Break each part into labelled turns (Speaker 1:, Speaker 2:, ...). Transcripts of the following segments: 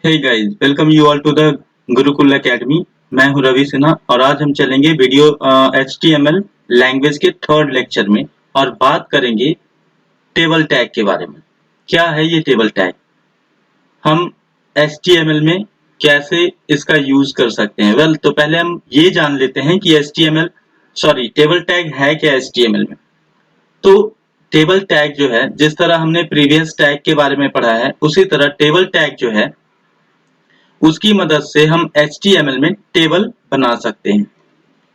Speaker 1: Hey guys, welcome you all to the Gurukul academy. मैं हूं रवि सिन्हा और आज हम चलेंगे वीडियो HTML लैंग्वेज के थर्ड लेक्चर में और बात करेंगे टेबल टैग के बारे में। क्या है ये टेबल टैग? हम HTML में कैसे इसका यूज कर सकते हैं? तो पहले हम ये जान लेते हैं कि टेबल टैग है क्या HTML में। तो टेबल टैग जो है, जिस तरह हमने प्रीवियस टैग के बारे में पढ़ा है, उसी तरह टेबल टैग जो है उसकी मदद से हम HTML में टेबल बना सकते हैं।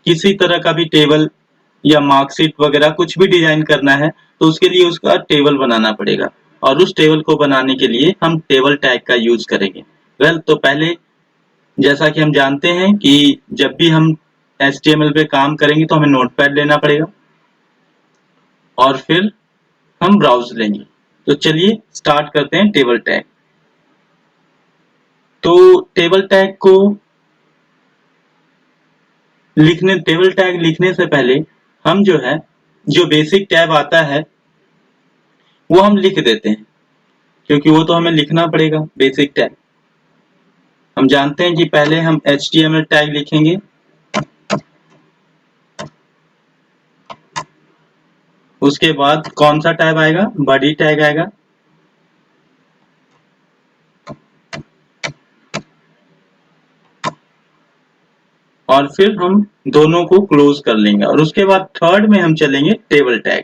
Speaker 1: किसी तरह का भी टेबल या मार्कशीट वगैरह कुछ भी डिजाइन करना है तो उसके लिए उसका टेबल बनाना पड़ेगा और उस टेबल को बनाने के लिए हम टेबल टैग का यूज करेंगे। तो पहले जैसा कि हम जानते हैं कि जब भी हम HTML पे काम करेंगे तो हमें नोटपैड लेना पड़ेगा और फिर हम ब्राउज लेंगे। तो चलिए स्टार्ट करते हैं टेबल टैग। तो टेबल टैग लिखने से पहले हम जो बेसिक टैब आता है वो हम लिख देते हैं, क्योंकि वो तो हमें लिखना पड़ेगा। बेसिक टैग हम जानते हैं कि पहले हम HTML टैग लिखेंगे, उसके बाद कौन सा टैग आएगा? बॉडी टैग आएगा, और फिर हम दोनों को क्लोज कर लेंगे और उसके बाद थर्ड में हम चलेंगे टेबल टैग।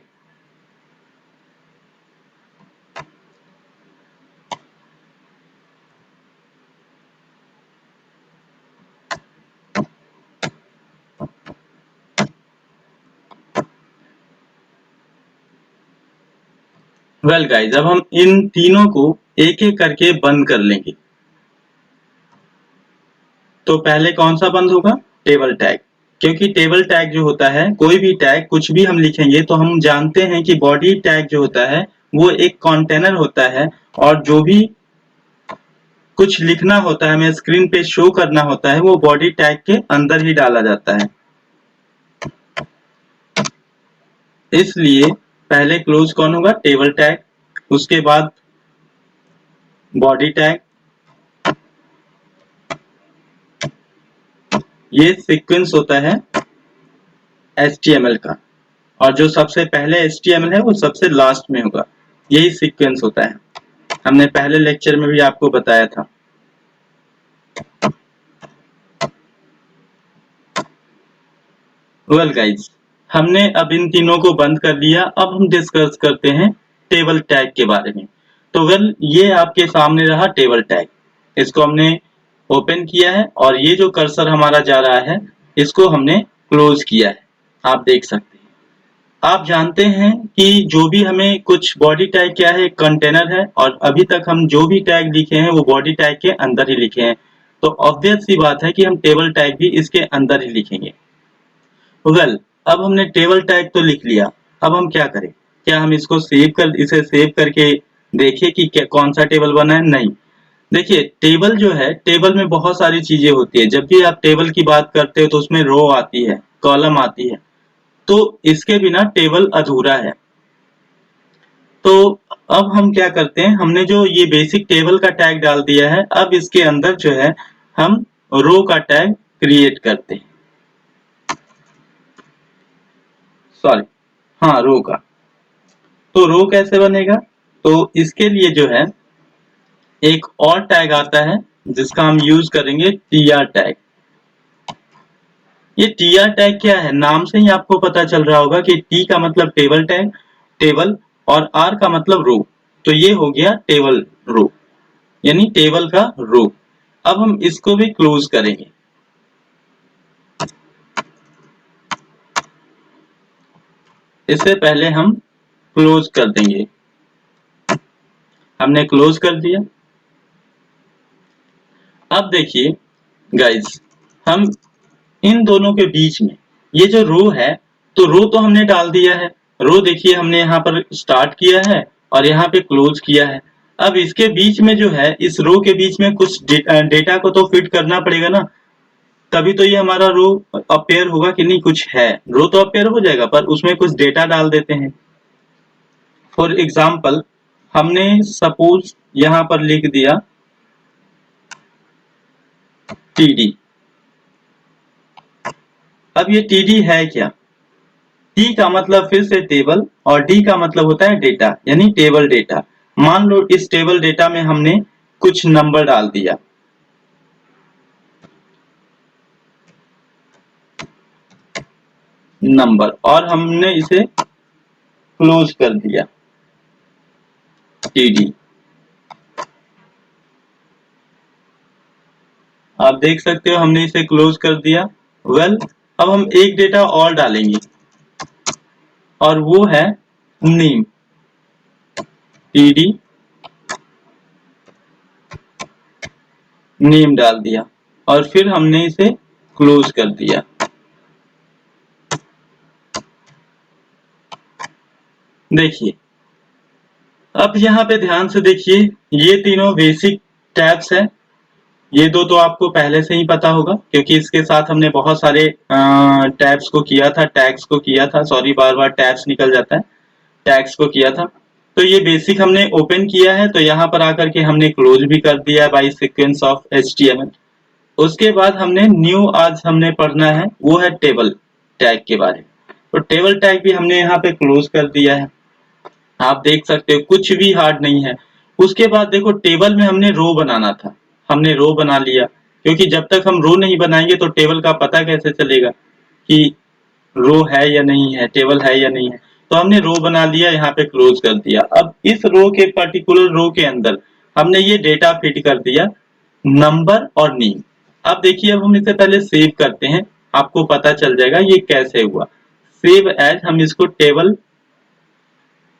Speaker 1: गाइज, अब हम इन तीनों को एक एक करके बंद कर लेंगे। तो पहले कौन सा बंद होगा? Table tag. क्योंकि टेबल टैग जो होता है, कोई भी टैग कुछ भी हम लिखेंगे तो हम जानते हैं कि बॉडी टैग जो होता है वो एक कंटेनर होता है और जो भी कुछ लिखना होता है, हमें स्क्रीन पे शो करना होता है, वो बॉडी टैग के अंदर ही डाला जाता है। इसलिए पहले क्लोज कौन होगा? टेबल टैग, उसके बाद बॉडी टैग। ये सीक्वेंस होता है HTML का, और जो सबसे पहले HTML है वो सबसे लास्ट में होगा। यही सीक्वेंस होता है, हमने पहले लेक्चर में भी आपको बताया था। गाइज, हमने अब इन तीनों को बंद कर लिया। अब हम डिस्कस करते हैं टेबल टैग के बारे में। तो ये आपके सामने रहा टेबल टैग। इसको हमने ओपन किया है और ये जो कर्सर हमारा जा रहा है इसको हमने क्लोज किया है, आप देख सकते हैं। आप जानते हैं कि जो भी हमें कुछ बॉडी टैग क्या है, कंटेनर है, और अभी तक हम जो भी टैग लिखे हैं वो बॉडी टैग के अंदर ही लिखे हैं। तो ऑब्वियस सी बात है कि हम टेबल टैग भी इसके अंदर ही लिखेंगे। अब हमने टेबल टैग तो लिख लिया, अब हम क्या करें? क्या हम इसे सेव करके देखें कि क्या कौन सा टेबल बना है? नहीं। देखिए, टेबल जो है, टेबल में बहुत सारी चीजें होती है। जब भी आप टेबल की बात करते हो तो उसमें रो आती है, कॉलम आती है, तो इसके बिना टेबल अधूरा है। तो अब हम क्या करते हैं, हमने जो ये बेसिक टेबल का टैग डाल दिया है, अब इसके अंदर जो है हम रो का टैग क्रिएट करते हैं। रो का। तो रो कैसे बनेगा? तो इसके लिए जो है एक और टैग आता है जिसका हम यूज करेंगे, tr टैग। ये tr टैग क्या है? नाम से ही आपको पता चल रहा होगा कि t का मतलब टेबल, और r का मतलब रो। तो ये हो गया टेबल रो, यानी टेबल का रो। अब हम इसको भी क्लोज करेंगे। इससे पहले हम क्लोज कर देंगे। हमने क्लोज कर दिया। अब देखिए गाइज, हम इन दोनों के बीच में ये जो रो है, तो रो तो हमने डाल दिया है। रो देखिए, हमने यहाँ पर स्टार्ट किया है और यहाँ पे क्लोज किया है। अब इसके बीच में जो है, इस रो के बीच में कुछ डेटा को तो फिट करना पड़ेगा ना, तभी तो ये हमारा रो अपेयर होगा कि नहीं। कुछ है, रो तो अपेयर हो जाएगा पर उसमें कुछ डेटा डाल देते हैं। फॉर एग्जाम्पल, हमने सपोज यहाँ पर लिख दिया td। अब ये td है क्या? t का मतलब फिर से टेबल और d का मतलब होता है डेटा, यानी टेबल डेटा। मान लो इस टेबल डेटा में हमने कुछ नंबर डाल दिया, नंबर, और हमने इसे क्लोज कर दिया td। आप देख सकते हो हमने इसे क्लोज कर दिया। अब हम एक डेटा और डालेंगे और वो है नेम, td नेम डाल दिया और फिर हमने इसे क्लोज कर दिया। देखिए, अब यहाँ पे ध्यान से देखिए, ये तीनों बेसिक टैब्स है। ये दो तो आपको पहले से ही पता होगा क्योंकि इसके साथ हमने बहुत सारे टैब्स को किया था, टैग्स को किया था, सॉरी बार बार टैब्स निकल जाता है, टैग्स को किया था। तो ये बेसिक हमने ओपन किया है, तो यहाँ पर आकर के हमने क्लोज भी कर दिया बाय सीक्वेंस ऑफ HTML। उसके बाद हमने न्यू आज हमने पढ़ना है, वो है टेबल टैग के बारे में। तो टेबल टैग भी हमने यहाँ पे क्लोज कर दिया है। आप देख सकते हो कुछ भी हार्ड नहीं है। उसके बाद देखो, टेबल में हमने रो बनाना था, हमने रो बना लिया, क्योंकि जब तक हम रो नहीं बनाएंगे तो टेबल का पता कैसे चलेगा कि रो है या नहीं है, टेबल है या नहीं है। तो हमने रो बना लिया, यहाँ पे क्लोज कर दिया। अब इस रो के पर्टिकुलर रो के अंदर हमने ये डेटा फिट कर दिया, नंबर और नेम। अब देखिए, अब हम इसे पहले सेव करते हैं, आपको पता चल जाएगा ये कैसे हुआ। सेव एज, हम इसको टेबल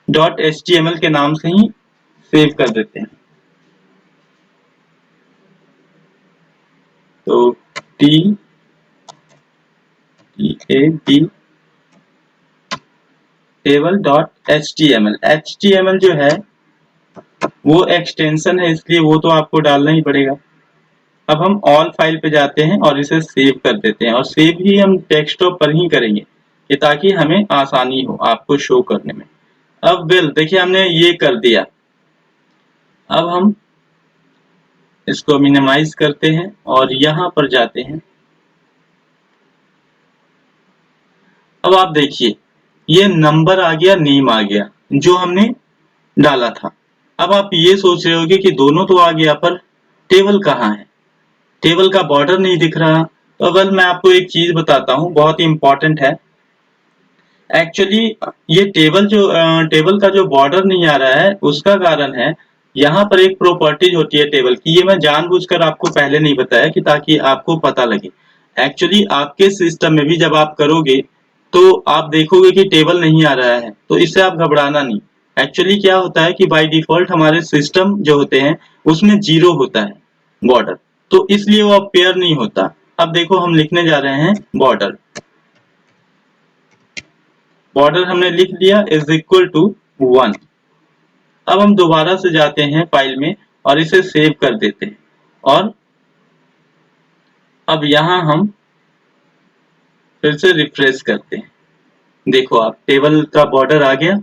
Speaker 1: .html के नाम से ही सेव कर देते हैं। तो tab table.html, HTML जो है वो एक्सटेंशन है, इसलिए वो तो आपको डालना ही पड़ेगा। अब हम ऑल फाइल पे जाते हैं और इसे सेव कर देते हैं, और सेव ही हम डेस्कटॉप पर ही करेंगे कि ताकि हमें आसानी हो आपको शो करने में। अब देखिए हमने ये कर दिया। अब हम इसको मिनिमाइज करते हैं और यहाँ पर जाते हैं। अब आप देखिए, ये नंबर आ गया, नेम आ गया जो हमने डाला था। अब आप ये सोच रहे होगे कि दोनों तो आ गया, पर टेबल कहाँ है? टेबल का बॉर्डर नहीं दिख रहा। तो मैं आपको एक चीज बताता हूँ, बहुत ही इंपॉर्टेंट है। एक्चुअली ये टेबल का जो बॉर्डर नहीं आ रहा है, उसका कारण है यहाँ पर एक प्रॉपर्टीज होती है टेबल की। ये मैं जानबूझकर आपको पहले नहीं बताया कि ताकि आपको पता लगे। एक्चुअली आपके सिस्टम में भी जब आप करोगे तो आप देखोगे कि टेबल नहीं आ रहा है, तो इससे आप घबराना नहीं। एक्चुअली क्या होता है कि बाय डिफॉल्ट हमारे सिस्टम जो होते हैं उसमें 0 होता है बॉर्डर, तो इसलिए वो अब पेयर नहीं होता। अब देखो, हम लिखने जा रहे हैं बॉर्डर। बॉर्डर हमने लिख लिया इज इक्वल टू 1। अब हम दोबारा से जाते हैं फाइल में और इसे सेव कर देते हैं, और अब यहाँ हम फिर से रिफ्रेश करते हैं। देखो, आप टेबल का बॉर्डर आ गया।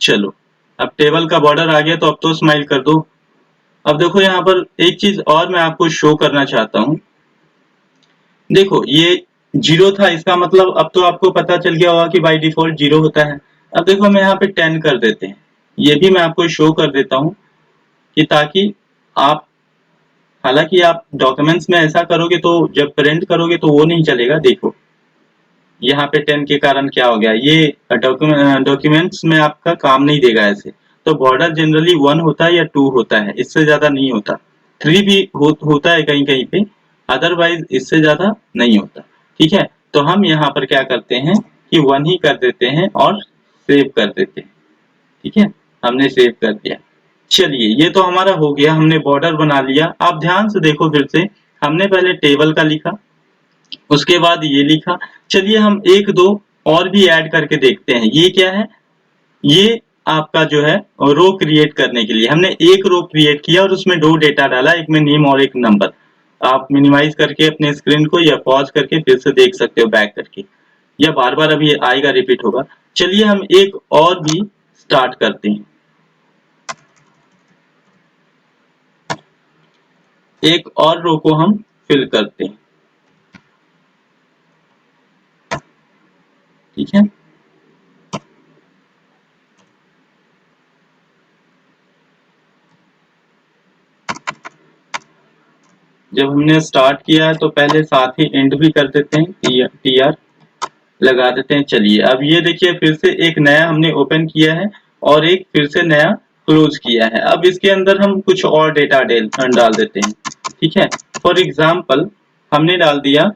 Speaker 1: चलो, अब टेबल का बॉर्डर आ गया, तो अब तो स्माइल कर दो। अब देखो, यहाँ पर एक चीज और मैं आपको शो करना चाहता हूँ। देखो, ये 0 था, इसका मतलब अब तो आपको पता चल गया होगा कि बाय डिफॉल्ट 0 होता है। अब देखो, हम यहाँ पे 10 कर देते हैं। ये भी मैं आपको शो कर देता हूँ कि ताकि आप, हालांकि आप डॉक्यूमेंट्स में ऐसा करोगे तो जब प्रिंट करोगे तो वो नहीं चलेगा। देखो, यहाँ पे 10 के कारण क्या हो गया, ये डॉक्यूमेंट्स में आपका काम नहीं देगा ऐसे। तो बॉर्डर जनरली 1 होता है या 2 होता है, इससे ज्यादा नहीं होता। 3 भी होता है कहीं कहीं पे, अदरवाइज इससे ज्यादा नहीं होता। ठीक है, तो हम यहाँ पर क्या करते हैं कि 1 ही कर देते हैं और सेव कर देते हैं। ठीक है, हमने सेव कर दिया। चलिए, ये तो हमारा हो गया, हमने बॉर्डर बना लिया। आप ध्यान से देखो, फिर से हमने पहले टेबल का लिखा, उसके बाद ये लिखा। चलिए, हम एक दो और भी ऐड करके देखते हैं। ये क्या है? ये आपका जो है रो क्रिएट करने के लिए हमने एक रो क्रिएट किया और उसमें 2 डेटा डाला, एक में नेम और एक नंबर। आप मिनिमाइज करके अपने स्क्रीन को या पॉज करके फिर से देख सकते हो बैक करके, या बार बार अभी आएगा, रिपीट होगा। चलिए, हम एक और भी स्टार्ट करते हैं। एक और रो को हम फिल करते हैं, ठीक है। जब हमने स्टार्ट किया है तो पहले साथ ही एंड भी कर देते हैं, टीआर लगा देते हैं। चलिए अब ये देखिए फिर से एक नया हमने ओपन किया है और एक फिर से नया क्लोज किया है। अब इसके अंदर हम कुछ और डेटा डाल देते हैं, ठीक है। फॉर एग्जाम्पल हमने डाल दिया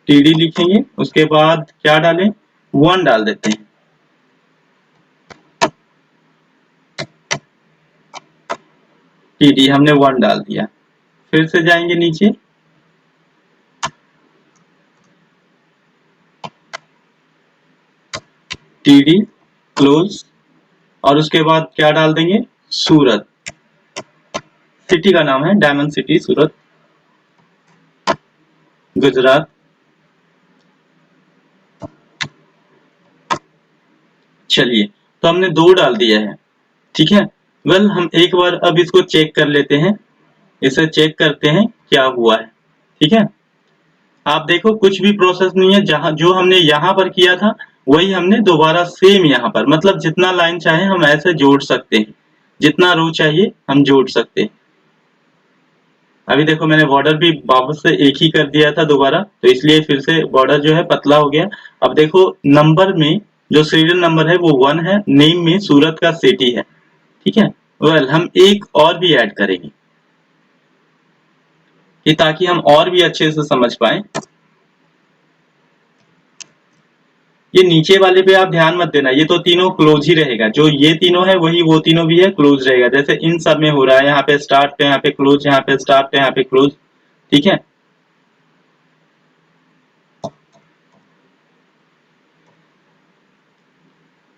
Speaker 1: टीडी लिखेंगे, उसके बाद क्या डालें, 1 डाल देते हैं, टीडी हमने 1 डाल दिया। फिर से जाएंगे नीचे, टीडी क्लोज, और उसके बाद क्या डाल देंगे, सूरत, सिटी का नाम है डायमंड सिटी सूरत गुजरात। चलिए तो हमने 2 डाल दिया है, ठीक है। वेल हम एक बार अब इसको चेक कर लेते हैं, इसे चेक करते हैं क्या हुआ है, ठीक है। आप देखो कुछ भी प्रोसेस नहीं है, जहां जो हमने यहाँ पर किया था वही हमने दोबारा सेम यहाँ पर, मतलब जितना लाइन चाहे हम ऐसे जोड़ सकते हैं, जितना रो चाहिए हम जोड़ सकते हैं। अभी देखो मैंने बॉर्डर भी वापस से एक ही कर दिया था दोबारा, तो इसलिए फिर से बॉर्डर जो है पतला हो गया। अब देखो नंबर में जो सीरियल नंबर है वो 1 है, नेम में सूरत का सिटी है, ठीक है। वेल हम एक और भी ऐड करेंगे कि ताकि हम और भी अच्छे से समझ पाए। ये नीचे वाले पे आप ध्यान मत देना, ये तो तीनों क्लोज ही रहेगा, जो ये तीनों है वही वो तीनों भी है, क्लोज रहेगा। जैसे इन सब में हो रहा है, यहाँ पे स्टार्ट पे यहाँ पे क्लोज, यहाँ पे स्टार्ट पे यहाँ पे क्लोज, ठीक है।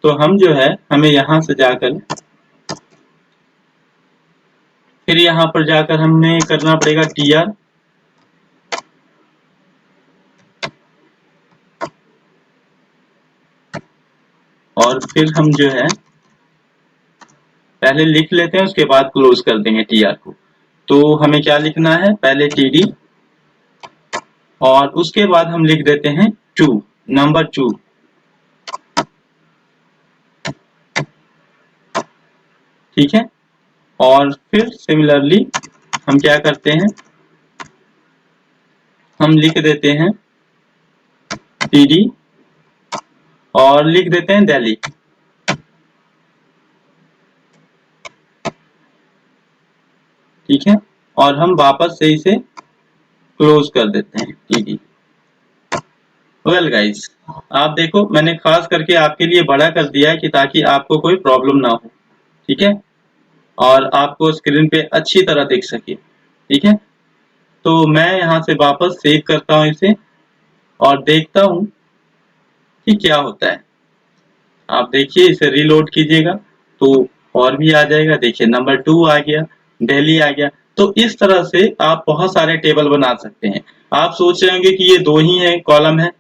Speaker 1: तो हम जो है हमें यहाँ से जाकर फिर यहाँ पर जाकर हमें करना पड़ेगा टीआर, और फिर हम जो है पहले लिख लेते हैं, उसके बाद क्लोज कर देंगे टीआर को। तो हमें क्या लिखना है, पहले टीडी और उसके बाद हम लिख देते हैं 2, नंबर 2, ठीक है। और फिर सिमिलरली हम क्या करते हैं, हम लिख देते हैं टीडी और लिख देते हैं दिल्ली, ठीक है। और हम वापस से इसे क्लोज कर देते हैं टीडी। वेल गाइस, आप देखो मैंने खास करके आपके लिए बड़ा कर दिया है कि ताकि आपको कोई प्रॉब्लम ना हो, ठीक है, और आपको स्क्रीन पे अच्छी तरह दिख सके, ठीक है। तो मैं यहाँ से वापस सेव करता हूँ इसे और देखता हूँ कि क्या होता है। आप देखिए इसे रीलोड कीजिएगा तो और भी आ जाएगा, देखिए नंबर 2 आ गया, दिल्ली आ गया। तो इस तरह से आप बहुत सारे टेबल बना सकते हैं। आप सोच रहे होंगे कि ये 2 ही है कॉलम है,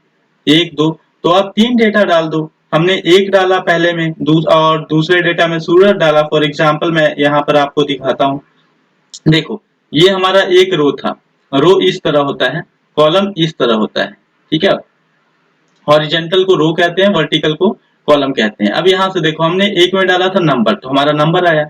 Speaker 1: 1 2, तो आप 3 डेटा डाल दो। हमने 1 डाला पहले में, और दूसरे डेटा में सूरत डाला। फॉर एग्जाम्पल मैं यहाँ पर आपको दिखाता हूँ, देखो ये हमारा एक रो था, रो इस तरह होता है, कॉलम इस तरह होता है, ठीक है। हॉरिजेंटल को रो कहते हैं, वर्टिकल को कॉलम कहते हैं। अब यहाँ से देखो हमने एक में डाला था नंबर, तो हमारा नंबर आया,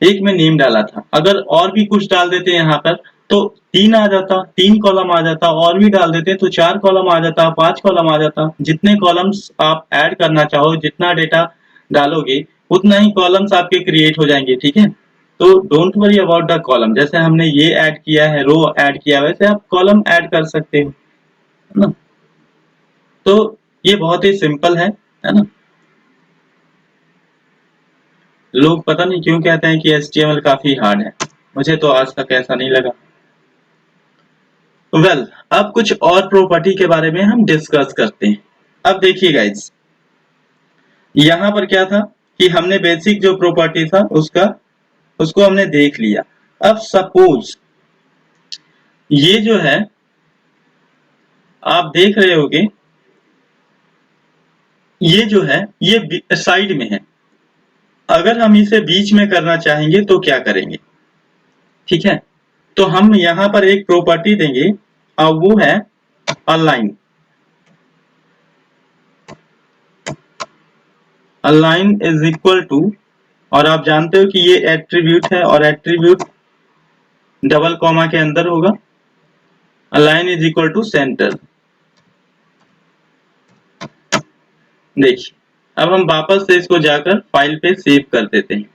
Speaker 1: एक में नेम डाला था। अगर और भी कुछ डाल देते यहाँ पर तो 3 आ जाता, 3 कॉलम आ जाता, और भी डाल देते तो 4 कॉलम आ जाता, 5 कॉलम आ जाता। जितने कॉलम्स आप ऐड करना चाहो, जितना डेटा डालोगे उतना ही कॉलम्स आपके क्रिएट हो जाएंगे, ठीक है। तो don't worry about the column, जैसे हमने ये ऐड किया है, रो ऐड किया, वैसे आप कॉलम ऐड कर सकते हो, है ना। तो ये बहुत ही सिंपल है ना। लोग पता नहीं क्यों कहते हैं कि HTML काफी हार्ड है, मुझे तो आज तक ऐसा नहीं लगा। वेल अब कुछ और प्रॉपर्टी के बारे में हम डिस्कस करते हैं। अब देखिए गाइज, यहाँ पर क्या था कि हमने बेसिक जो प्रॉपर्टी था उसको हमने देख लिया। अब सपोज ये जो है आप देख रहे होगे, ये जो है ये साइड में है, अगर हम इसे बीच में करना चाहेंगे तो क्या करेंगे, ठीक है। तो हम यहाँ पर एक प्रॉपर्टी देंगे और वो है align. Align is equal to, और आप जानते हो कि ये एट्रीब्यूट है और एट्रीब्यूट डबल कॉमा के अंदर होगा। Align is equal to centre. देखिए, अब हम वापस से इसको जाकर फाइल पे सेव कर देते हैं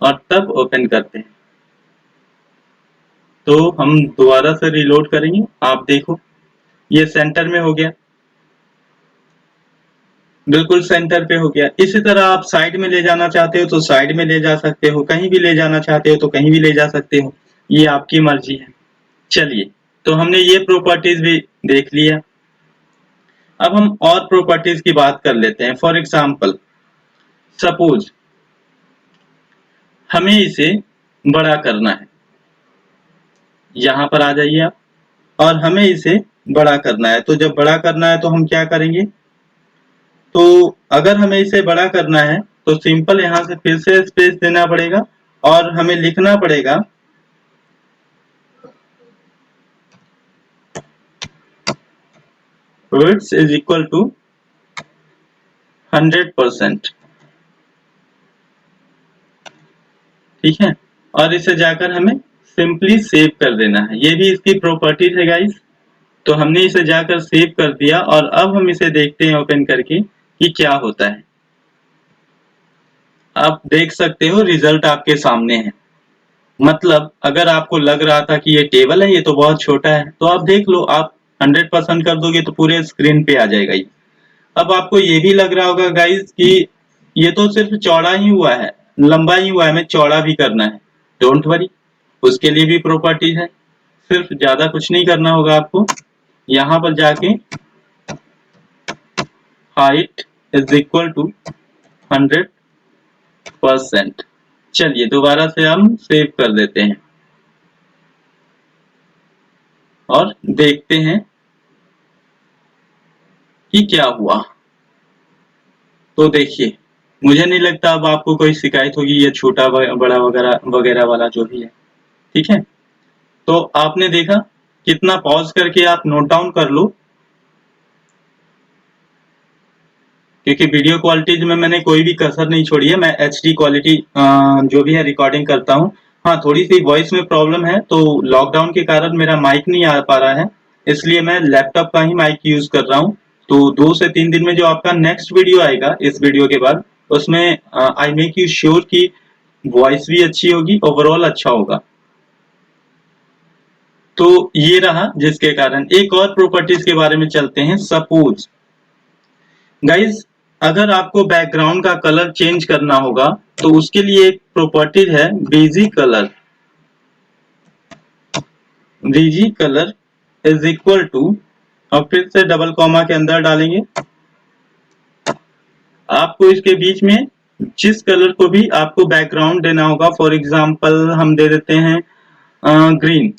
Speaker 1: और तब ओपन करते हैं। तो हम दोबारा से रिलोड करेंगे। आप देखो ये सेंटर में हो गया, बिल्कुल सेंटर पे हो गया। इसी तरह आप साइड में ले जाना चाहते हो तो साइड में ले जा सकते हो, कहीं भी ले जाना चाहते हो तो कहीं भी ले जा सकते हो, ये आपकी मर्जी है। चलिए, तो हमने ये प्रॉपर्टीज भी देख लिया। अब हम और प्रॉपर्टीज की बात कर लेते हैं। फॉर एग्जाम्पल, सपोज हमें इसे बड़ा करना है, यहां पर आ जाइए आप, और हमें इसे बड़ा करना है। तो जब बड़ा करना है तो हम क्या करेंगे, तो अगर हमें इसे बड़ा करना है तो सिंपल यहां से फिर से स्पेस देना पड़ेगा और हमें लिखना पड़ेगा width is equal to 100%। ठीक है, और इसे जाकर हमें सिंपली सेव कर देना है। ये भी इसकी प्रॉपर्टीज है गाइस। तो हमने इसे जाकर सेव कर दिया और अब हम इसे देखते हैं ओपन करके कि क्या होता है। आप देख सकते हो रिजल्ट आपके सामने है। मतलब अगर आपको लग रहा था कि ये टेबल है, ये तो बहुत छोटा है, तो आप देख लो, आप 100% कर दोगे तो पूरे स्क्रीन पे आ जाएगा ये। अब आपको ये भी लग रहा होगा गाइस कि ये तो सिर्फ चौड़ा ही हुआ है, लंबा ही हुआ है, हमें चौड़ा भी करना है। डोंट वरी, उसके लिए भी प्रॉपर्टीज है। सिर्फ ज्यादा कुछ नहीं करना होगा आपको। यहाँ पर जाके हाइट इज इक्वल टू 100%। चलिए दोबारा से हम सेव कर देते हैं और देखते हैं कि क्या हुआ। तो देखिए, मुझे नहीं लगता अब आपको कोई शिकायत होगी ये छोटा बड़ा वगैरह वगैरह वाला जो भी है। ठीक है, तो आपने देखा, कितना पॉज करके आप नोट डाउन कर लो, क्योंकि वीडियो क्वालिटीज में मैंने कोई भी कसर नहीं छोड़ी है। मैं HD क्वालिटी जो भी है रिकॉर्डिंग करता हूँ। हाँ, थोड़ी सी वॉइस में प्रॉब्लम है, तो लॉकडाउन के कारण मेरा माइक नहीं आ पा रहा है, इसलिए मैं लैपटॉप का ही माइक यूज कर रहा हूँ। तो 2 से 3 दिन में जो आपका नेक्स्ट वीडियो आएगा इस वीडियो के बाद, उसमें आई मेक यू श्योर कि वॉइस भी अच्छी होगी, ओवरऑल अच्छा होगा। तो ये रहा, जिसके कारण एक और प्रॉपर्टीज के बारे में चलते हैं। सपोज गाइज, अगर आपको बैकग्राउंड का कलर चेंज करना होगा तो उसके लिए एक प्रॉपर्टी है BG colour. BG colour is equal to, और फिर से डबल कॉमा के अंदर डालेंगे, आपको इसके बीच में जिस कलर को भी आपको बैकग्राउंड देना होगा, फॉर एग्जांपल हम दे देते हैं ग्रीन।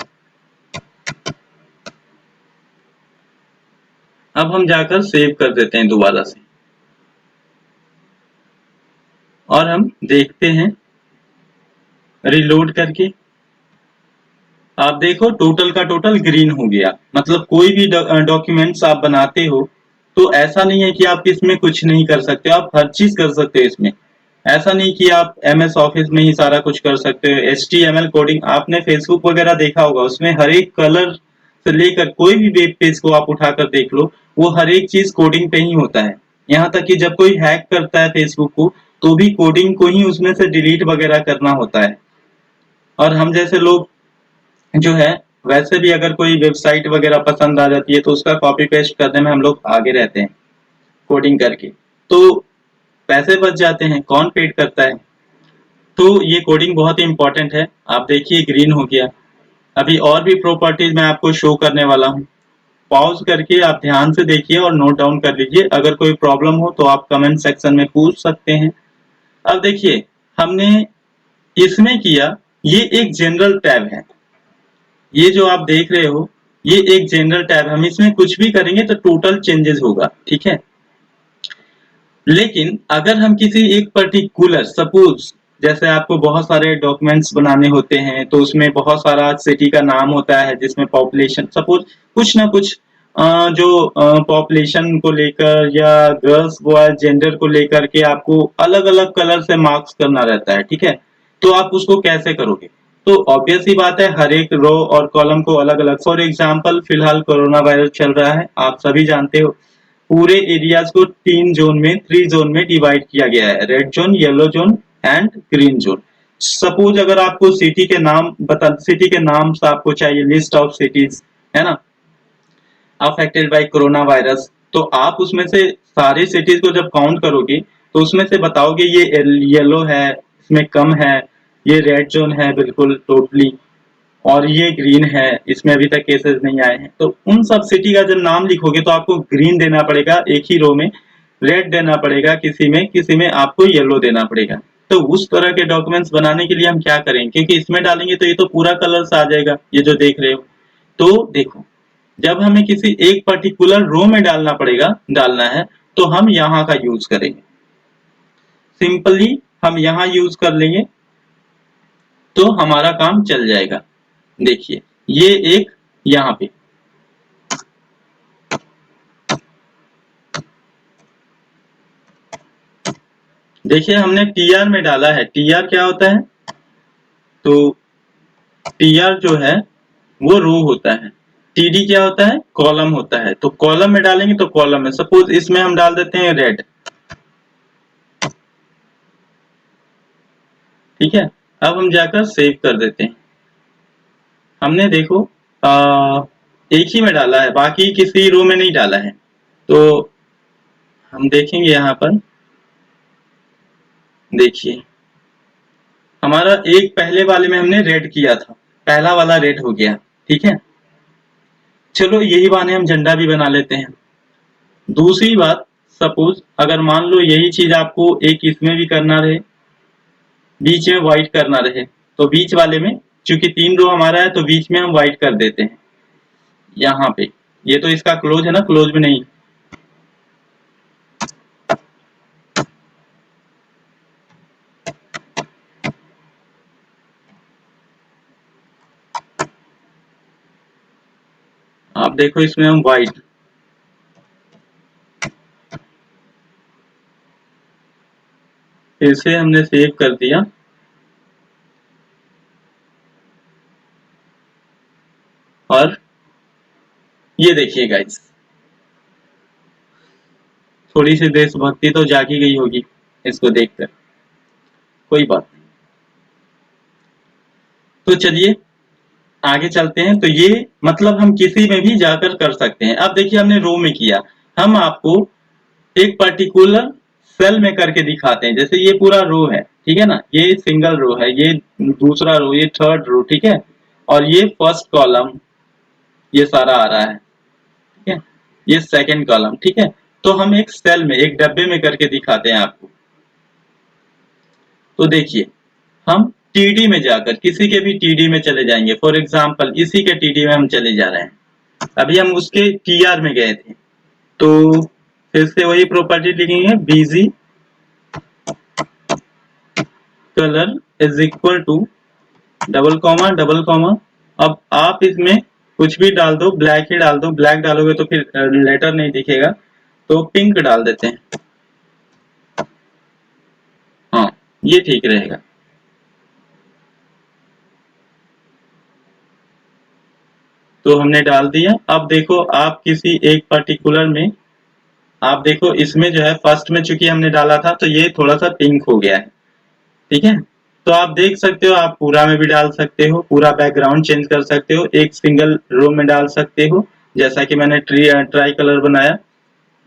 Speaker 1: अब हम जाकर सेव कर देते हैं दोबारा से और हम देखते हैं रिलोड करके। आप देखो टोटल का टोटल ग्रीन हो गया। मतलब कोई भी डॉक्यूमेंट्स आप बनाते हो तो ऐसा नहीं है कि आप इसमें कुछ नहीं कर सकते, आप हर चीज कर सकते हो इसमें। ऐसा नहीं कि आप MS ऑफिस में ही सारा कुछ कर सकते हो। HTML कोडिंग आपने फेसबुक वगैरह देखा होगा, उसमें हर एक कलर से लेकर कोई भी वेब पेज को आप उठाकर देख लो, वो हर एक चीज कोडिंग पे ही होता है। यहाँ तक कि जब कोई हैक करता है फेसबुक को तो भी कोडिंग को ही उसमें से डिलीट वगैरह करना होता है। और हम जैसे लोग जो है, वैसे भी अगर कोई वेबसाइट वगैरह पसंद आ जाती है तो उसका कॉपी पेस्ट करने में हम लोग आगे रहते हैं कोडिंग करके, तो पैसे बच जाते हैं। कौन पेड करता है? तो ये कोडिंग बहुत ही इंपॉर्टेंट है। आप देखिए ग्रीन हो गया। अभी और भी प्रॉपर्टीज मैं आपको शो करने वाला हूँ, पॉज करके आप ध्यान से देखिए और नोट डाउन कर लीजिए। अगर कोई प्रॉब्लम हो तो आप कमेंट सेक्शन में पूछ सकते हैं। अब देखिए, हमने इसमें किया, ये एक जनरल टैब है, ये जो आप देख रहे हो ये एक जनरल टैब। हम इसमें कुछ भी करेंगे तो टोटल चेंजेस होगा, ठीक है। लेकिन अगर हम किसी एक पर्टिकुलर, सपोज जैसे आपको बहुत सारे डॉक्यूमेंट्स बनाने होते हैं तो उसमें बहुत सारा सिटी का नाम होता है जिसमें पॉपुलेशन सपोज कुछ ना कुछ जो पॉपुलेशन को लेकर या गर्ल्स बॉय जेंडर को लेकर के आपको अलग अलग कलर से मार्क्स करना रहता है, ठीक है। तो आप उसको कैसे करोगे? तो ऑब्वियस ही बात है, हर एक रो और कॉलम को अलग अलग, फॉर एग्जाम्पल फिलहाल कोरोना वायरस चल रहा है, आप सभी जानते हो। पूरे एरियाज को थ्री जोन में डिवाइड किया गया है, red zone, yellow zone and green zone. Suppose अगर आपको सिटी के नाम से आपको चाहिए, लिस्ट ऑफ सिटीज, है ना, अफेक्टेड बाय कोरोना वायरस, तो आप उसमें से सारे सिटीज को जब काउंट करोगे तो उसमें से बताओगे ये येलो है, इसमें कम है, ये रेड जोन है बिल्कुल टोटली, और ये ग्रीन है, इसमें अभी तक केसेस नहीं आए हैं। तो उन सब सिटी का जब नाम लिखोगे तो आपको ग्रीन देना पड़ेगा एक ही रो में, रेड देना पड़ेगा किसी में आपको येलो देना पड़ेगा। तो उस तरह के डॉक्यूमेंट्स बनाने के लिए हम क्या करेंगे, क्योंकि इसमें डालेंगे तो ये तो पूरा कलर्स आ जाएगा, ये जो देख रहे हो। तो देखो, जब हमें किसी एक पर्टिकुलर रो में डालना है तो हम यहाँ का यूज करेंगे, सिंपली हम यहाँ यूज कर लेंगे तो हमारा काम चल जाएगा। देखिए ये एक यहाँ पे देखिए हमने टीआर में डाला है। टीआर क्या होता है? तो टीआर जो है वो रो होता है, टीडी क्या होता है? कॉलम होता है। तो कॉलम में डालेंगे तो कॉलम में, सपोज इसमें हम डाल देते हैं रेड, ठीक है। अब हम जाकर सेव कर देते हैं। हमने देखो एक ही में डाला है, बाकी किसी रो में नहीं डाला है। तो हम देखेंगे यहाँ पर, देखिए हमारा एक पहले वाले में हमने रेड किया था, पहला वाला रेड हो गया, ठीक है। चलो यही बहाने हम झंडा भी बना लेते हैं। दूसरी बात, सपोज अगर मान लो यही चीज आपको एक इसमें भी करना रहे, बीच में व्हाइट करना रहे, तो बीच वाले में चूंकि 3 रो हमारा है तो बीच में हम व्हाइट कर देते हैं यहाँ पे। ये तो इसका क्लोज है ना, क्लोज में नहीं। आप देखो इसमें हम व्हाइट, फिर से हमने सेव कर दिया। और ये देखिए गाइस, थोड़ी सी देशभक्ति तो जागी गई होगी इसको देखकर, कोई बात नहीं। तो चलिए आगे चलते हैं। तो ये मतलब हम किसी में भी जाकर कर सकते हैं। अब देखिए हमने रो में किया, हम आपको एक पर्टिकुलर सेल में करके दिखाते हैं। जैसे ये पूरा रो है, ठीक है ना, ये सिंगल रो है, ये दूसरा रो, ये थर्ड रो, ठीक है, और ये फर्स्ट कॉलम, ये सारा आ रहा है, ठीक है, ये सेकंड कॉलम, ठीक है। तो हम एक सेल में, एक डब्बे में करके दिखाते हैं आपको। तो देखिए हम टीडी में जाकर, किसी के भी टीडी में चले जाएंगे, फॉर एग्जांपल इसी के टीडी में हम चले जा रहे हैं। अभी हम उसके टीआर में गए थे, तो फिर से वही प्रॉपर्टी लिखेंगे, BG colour is equal to double comma double comma. अब आप इसमें कुछ भी डाल दो, ब्लैक ही डाल दो, ब्लैक डालोगे तो फिर लेटर नहीं दिखेगा, तो पिंक डाल देते हैं। हाँ ये ठीक रहेगा। तो हमने डाल दिया। अब देखो आप किसी एक पर्टिकुलर में, आप देखो इसमें जो है फर्स्ट में चूंकि हमने डाला था तो ये थोड़ा सा पिंक हो गया है, ठीक है। तो आप देख सकते हो, आप पूरा में भी डाल सकते हो, पूरा बैकग्राउंड चेंज कर सकते हो, एक सिंगल रो में डाल सकते हो जैसा कि मैंने ट्राई कलर बनाया,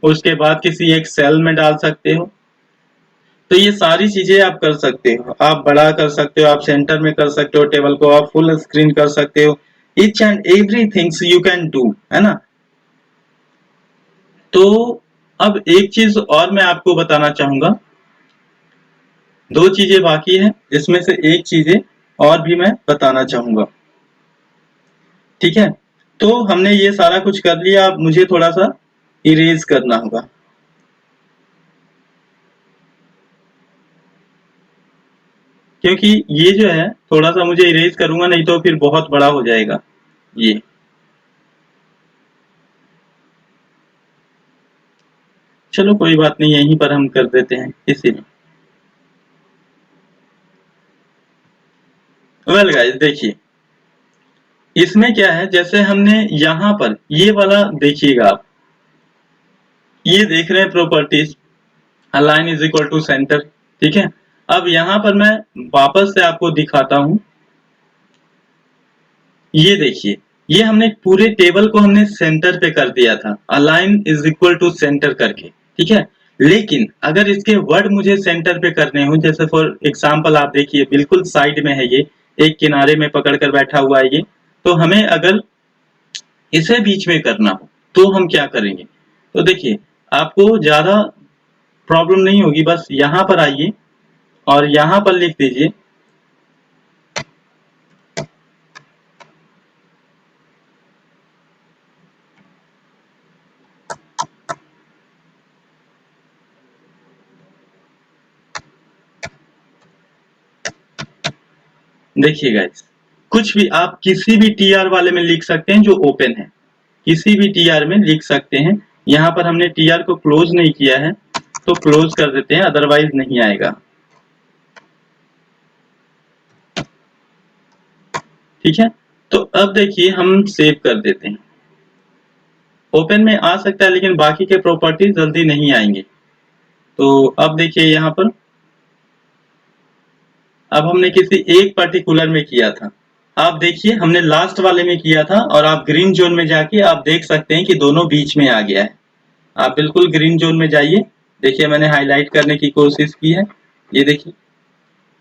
Speaker 1: उसके बाद किसी एक सेल में डाल सकते हो। तो ये सारी चीजें आप कर सकते हो, आप बड़ा कर सकते हो, आप सेंटर में कर सकते हो, टेबल को आप फुल स्क्रीन कर सकते हो, each and every things you can do, है ना। तो अब एक चीज और मैं आपको बताना चाहूंगा, 2 चीजें बाकी है, जिसमें से एक चीजें और भी मैं बताना चाहूंगा, ठीक है। तो हमने ये सारा कुछ कर लिया, अब मुझे थोड़ा सा इरेज करना होगा। क्योंकि ये जो है थोड़ा सा मुझे इरेज करूंगा, नहीं तो फिर बहुत बड़ा हो जाएगा ये। चलो कोई बात नहीं, यहीं पर हम कर देते हैं इसी में। वेल गाइस देखिए, इसमें क्या है, जैसे हमने यहाँ पर ये वाला देखिएगा आप, ये देख रहे हैं properties, align is equal to centre, ठीक है। अब यहाँ पर मैं वापस से आपको दिखाता हूं, ये देखिए, ये हमने पूरे टेबल को हमने सेंटर पे कर दिया था, align is equal to centre करके, ठीक है। लेकिन अगर इसके वर्ड मुझे सेंटर पे करने हो, जैसे फॉर एग्जांपल आप देखिए बिल्कुल साइड में है ये, एक किनारे में पकड़ कर बैठा हुआ है ये, तो हमें अगर इसे बीच में करना हो तो हम क्या करेंगे। तो देखिए, आपको ज्यादा प्रॉब्लम नहीं होगी, बस यहाँ पर आइए और यहाँ पर लिख दीजिए देखिए गाइस, कुछ भी आप किसी भी टीआर वाले में लिख सकते हैं जो ओपन है, किसी भी टीआर में लिख सकते हैं। यहाँ पर हमने टीआर को क्लोज नहीं किया है तो क्लोज कर देते हैं, अदरवाइज नहीं आएगा, ठीक है। तो अब देखिए हम सेव कर देते हैं, ओपन में आ सकता है लेकिन बाकी के प्रॉपर्टीज जल्दी नहीं आएंगे। तो अब देखिए यहाँ पर, अब हमने किसी एक पर्टिकुलर में किया था, आप देखिए हमने लास्ट वाले में किया था, और आप ग्रीन जोन में जाके आप देख सकते हैं कि दोनों बीच में आ गया है। आप बिल्कुल ग्रीन जोन में जाइए, देखिए मैंने हाईलाइट करने की कोशिश की है, ये देखिए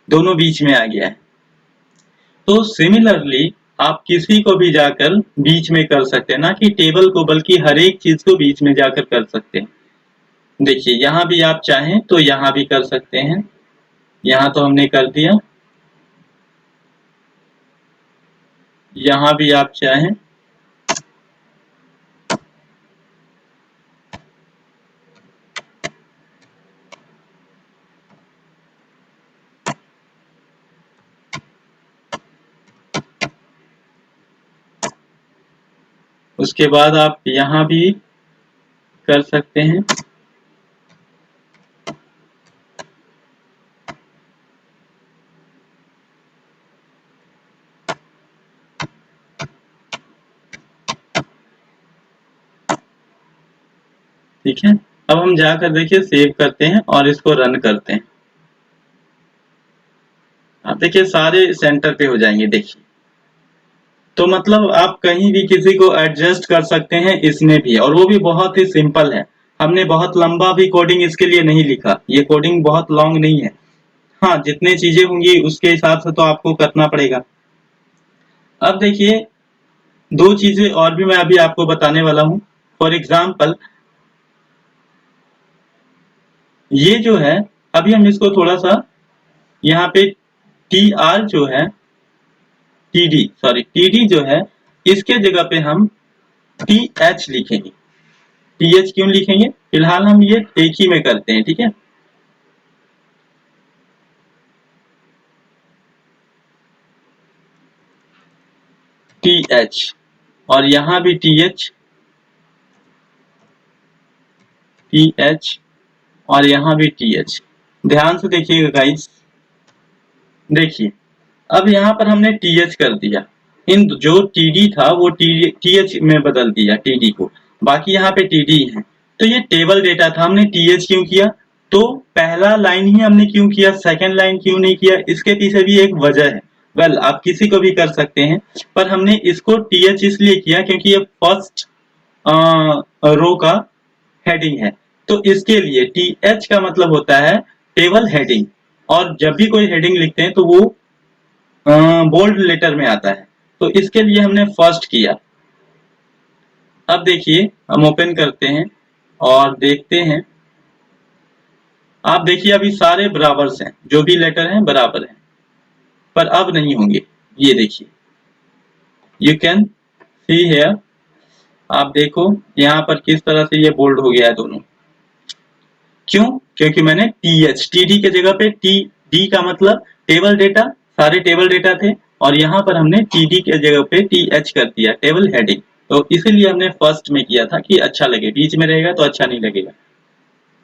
Speaker 1: दोनों बीच में आ गया है। तो सिमिलरली आप किसी को भी जाकर बीच में कर सकते हैं, ना कि टेबल को बल्कि हर एक चीज को बीच में जाकर कर सकते हैं। देखिए यहाँ भी आप चाहें तो यहाँ भी कर सकते हैं, यहाँ तो हमने कर दिया, यहाँ भी आप चाहें, उसके बाद आप यहाँ भी कर सकते हैं। ठीक है, अब हम जाकर देखिए सेव करते हैं और इसको रन करते हैं। आप देखिए सारे सेंटर पे हो जाएंगे, देखिए। तो मतलब आप कहीं भी किसी को एडजस्ट कर सकते हैं इसमें भी, और वो भी बहुत ही सिंपल है। हमने बहुत लंबा भी कोडिंग इसके लिए नहीं लिखा, ये कोडिंग बहुत लॉन्ग नहीं है। हाँ, जितने चीजें होंगी उसके हिसाब से तो आपको करना पड़ेगा। अब देखिए, दो चीजें और भी मैं अभी आपको बताने वाला हूँ। फॉर एग्जाम्पल ये जो है, अभी हम इसको थोड़ा सा यहाँ पे टी आर जो है, टी डी जो है, इसके जगह पे हम टी एच लिखेंगे। टी एच क्यों लिखेंगे, फिलहाल हम ये एक ही में करते हैं, ठीक है। टी एच, और यहाँ भी टी एच, टी एच, और यहाँ भी टी एच। ध्यान से देखिएगा गाइस, देखिए अब यहाँ पर हमने टी एच कर दिया, इन जो टी डी था वो टी एच में बदल दिया टी डी को, बाकी यहाँ पे टी डी है। तो ये टेबल डेटा था, हमने टी एच क्यों किया, तो पहला लाइन ही हमने क्यों किया, सेकंड लाइन क्यों नहीं किया, इसके पीछे भी एक वजह है। वेल आप किसी को भी कर सकते हैं, पर हमने इसको टी एच इसलिए किया क्योंकि ये फर्स्ट रो का हेडिंग है। तो इसके लिए टी एच का मतलब होता है टेबल हेडिंग, और जब भी कोई हेडिंग लिखते हैं तो वो बोल्ड लेटर में आता है, तो इसके लिए हमने फर्स्ट किया। अब देखिए हम ओपन करते हैं और देखते हैं, आप देखिए अभी सारे बराबर हैं, जो भी लेटर हैं बराबर हैं, पर अब नहीं होंगे। ये देखिए, यू कैन सी हेयर, आप देखो यहाँ पर किस तरह से ये बोल्ड हो गया है दोनों। क्यों, क्योंकि मैंने टी एच, टी डी के जगह पे टी डी का मतलब टेबल डेटा, सारे टेबल डेटा थे और यहाँ पर हमने टीडी के जगह पे टीएच कर दिया, टेबल हेडिंग। तो इसीलिए हमने फर्स्ट में किया था कि अच्छा लगे, बीच में रहेगा तो अच्छा नहीं लगेगा।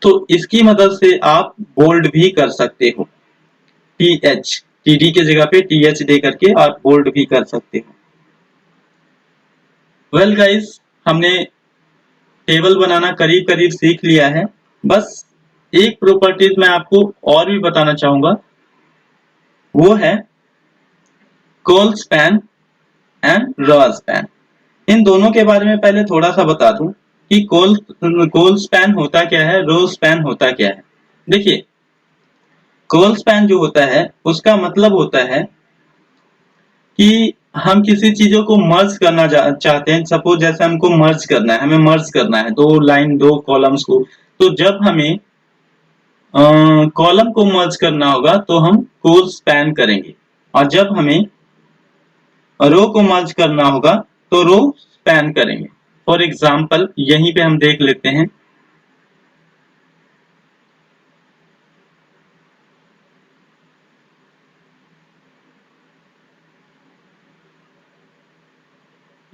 Speaker 1: तो इसकी मदद से आप बोल्ड भी कर सकते हो, टीएच, टीडी के जगह पे टीएच दे करके आप बोल्ड भी कर सकते हो। वेल गाइस, हमने टेबल बनाना करीब करीब सीख लिया है। बस एक प्रॉपर्टीज मैं आपको और भी बताना चाहूंगा, वो है col span and row span. इन दोनों के बारे में पहले थोड़ा सा बता दूं कि कॉल स्पैन होता क्या है, रो स्पैन होता क्या है। देखिए, कॉल स्पैन जो होता है उसका मतलब होता है कि हम किसी चीजों को मर्ज करना चाहते हैं। सपोज जैसे हमको मर्ज करना है, हमें मर्ज करना है दो लाइन दो कॉलम्स को। तो जब हमें कॉलम को मर्ज करना होगा तो हम कॉल स्पैन करेंगे, और जब हमें रो को मर्ज करना होगा तो रो स्पैन करेंगे। फॉर एग्जाम्पल यहीं पे हम देख लेते हैं।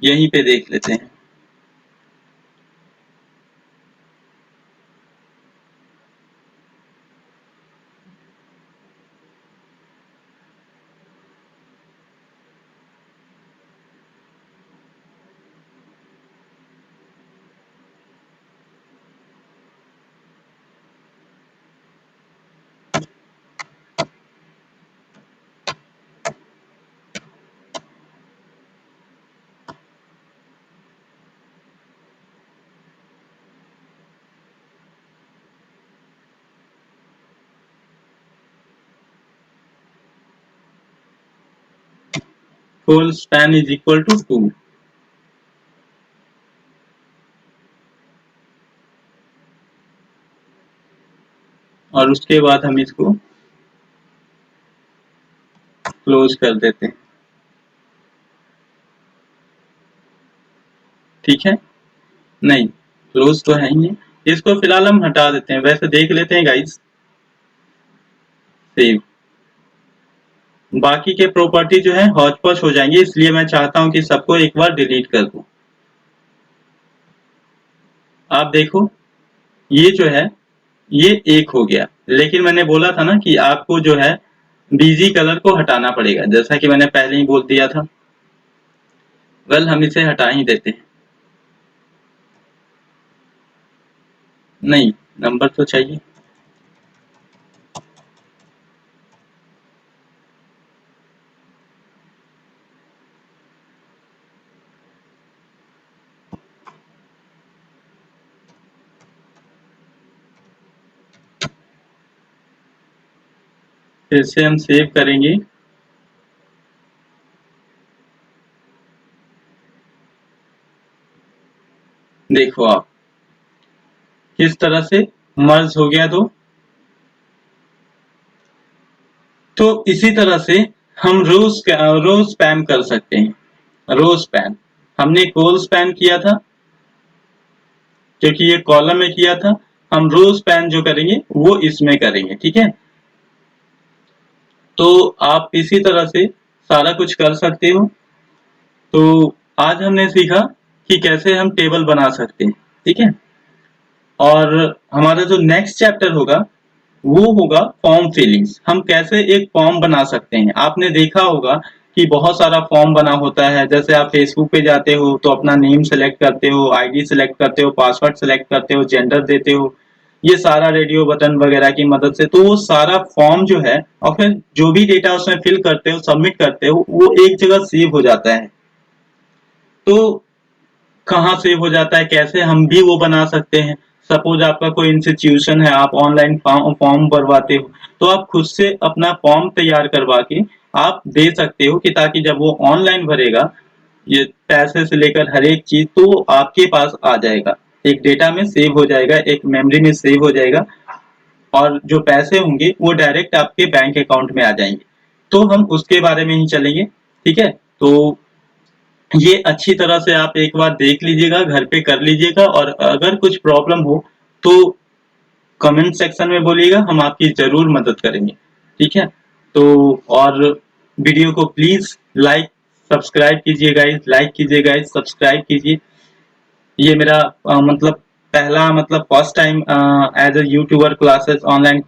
Speaker 1: यहीं पे देख लेते हैं। Col span is equal to 2। और उसके बाद हम इसको क्लोज कर देते हैं। ठीक है, नहीं क्लोज तो है ही है, इसको फिलहाल हम हटा देते हैं। वैसे देख लेते हैं गाइस, सेव। बाकी के प्रॉपर्टी जो है हौच पौच हो जाएंगे, इसलिए मैं चाहता हूं कि सबको एक बार डिलीट कर दूं। आप देखो, ये जो है ये एक हो गया, लेकिन मैंने बोला था ना कि आपको जो है बीजी कलर को हटाना पड़ेगा, जैसा कि मैंने पहले ही बोल दिया था। वेल, हम इसे हटा ही देते हैं। नहीं, नंबर तो चाहिए। फिर से हम सेव करेंगे। देखो आप किस तरह से मर्ज हो गया। तो इसी तरह से हम रो स्पैम कर सकते हैं। रो स्पैन हमने कॉल स्पैन किया था, क्योंकि ये कॉलम में किया था। हम रो स्पैन जो करेंगे वो इसमें करेंगे। ठीक है, तो आप इसी तरह से सारा कुछ कर सकते हो। तो आज हमने सीखा कि कैसे हम टेबल बना सकते हैं। ठीक है, और हमारा जो नेक्स्ट चैप्टर होगा वो होगा फॉर्म फिलिंग्स। हम कैसे एक फॉर्म बना सकते हैं। आपने देखा होगा कि बहुत सारा फॉर्म बना होता है। जैसे आप फेसबुक पे जाते हो तो अपना नेम सेलेक्ट करते हो, आईडी सेलेक्ट करते हो, पासवर्ड सेलेक्ट करते हो, जेंडर देते हो, ये सारा रेडियो बटन वगैरह की मदद से। तो वो सारा फॉर्म जो है, और फिर जो भी डेटा उसमें फिल करते हो, सबमिट करते हो, वो एक जगह सेव हो जाता है। तो कहाँ सेव हो जाता है, कैसे हम भी वो बना सकते हैं। सपोज आपका कोई इंस्टीट्यूशन है, आप ऑनलाइन फॉर्म भरवाते हो, तो आप खुद से अपना फॉर्म तैयार करवा के आप दे सकते हो, कि ताकि जब वो ऑनलाइन भरेगा, ये पैसे से लेकर हर एक चीज तो आपके पास आ जाएगा, एक डेटा में सेव हो जाएगा, एक मेमोरी में सेव हो जाएगा, और जो पैसे होंगे वो डायरेक्ट आपके बैंक अकाउंट में आ जाएंगे। तो हम उसके बारे में ही चलेंगे। ठीक है, तो ये अच्छी तरह से आप एक बार देख लीजिएगा, घर पे कर लीजिएगा, और अगर कुछ प्रॉब्लम हो तो कमेंट सेक्शन में बोलिएगा, हम आपकी जरूर मदद करेंगे। ठीक है, तो और वीडियो को प्लीज सब्सक्राइब कीजिए गाइस, लाइक कीजिए गाइस, सब्सक्राइब कीजिए। ये मेरा मतलब पहला मतलब first time as a YouTuber classes online